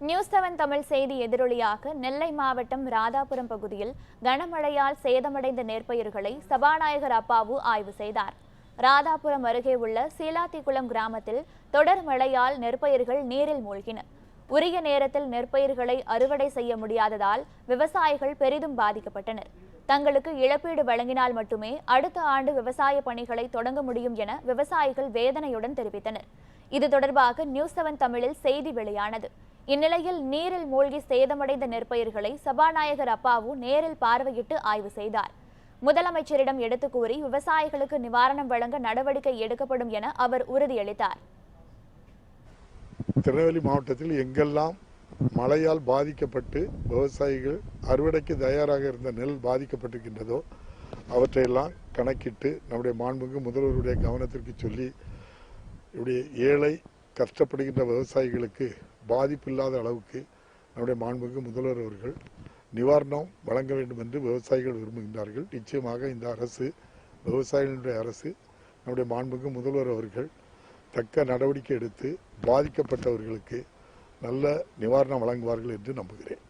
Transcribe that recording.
News 7 Tamil செய்தி எதிரொலியாக நெல்லை மாவட்டம் ராதாபுரம் பகுதியில் கனமழையால் சேதமடைந்த நெற்பயிர்களை சபாநாயகர் அப்பாவு ஆய்வு செய்தார். ராதாபுரம் அருகே உள்ள சீலாத்திக்குளம் கிராமத்தில் தொடர் மழையால் நெற்பயிர்கள் நீரில் மூழ்கின. உரிய நேரத்தில் நெற்பயிர்களை அறுவடை செய்ய முடியாததால் விவசாயிகள் பெரிதும் பாதிக்கப்பட்டனர். தங்களுக்கு இழப்பீடு வழங்கினால் மட்டுமே அடுத்த ஆண்டு விவசாய பணிகளை தொடங்க முடியும் என விவசாயிகள் வேதனையுடன் தெரிவித்தனர். இது தொடர்பாக நியூஸ் 7 தமிழில் செய்தி வெளியானது. இந்நிலையில் நீரில் மூழ்கி சேதமடைந்த நெற்பயிர்களை சபாநாயகர் அப்பாவு நேரில் பார்வையிட்டு ஆய்வு செய்தார். முதலமைச்சரிடம் எடுத்துக் கூறி விவசாயிகளுக்கு நிவாரணம் வழங்க நடவடிக்கை எடுக்கப்படும் என அவர் உறுதியளித்தார். திருநெல்வேலி மாவட்டத்தில் எங்கெல்லாம் மழையால் பாதிக்கப்பட்டு விவசாயிகள் அறுவடைக்கு தயாராக இருந்த நெல் பாதிக்கப்பட்டிருக்கின்றதோ அவற்றையெல்லாம் கணக்கிட்டு நம்முடைய மாண்புமிகு முதல்வருடைய கவனத்திற்கு சொல்லி இப்படி ஏழை கஷ்டப்படுகின்ற விவசாயிகளுக்கு பாதிப்பில்லாத அளவுக்கு நம்முடைய மாண்புமிகு முதல்வர் அவர்கள் நிவாரணம் வழங்க வேண்டும் என்று விவசாயிகள் விரும்புகின்றார்கள். நிச்சயமாக இந்த அரசு, விவசாயிகளுடைய அரசு, நம்முடைய மாண்புமிகு முதல்வர் அவர்கள் தக்க நடவடிக்கை எடுத்து பாதிக்கப்பட்டவர்களுக்கு நல்ல நிவாரணம் வழங்குவார்கள் என்று நம்புகிறேன்.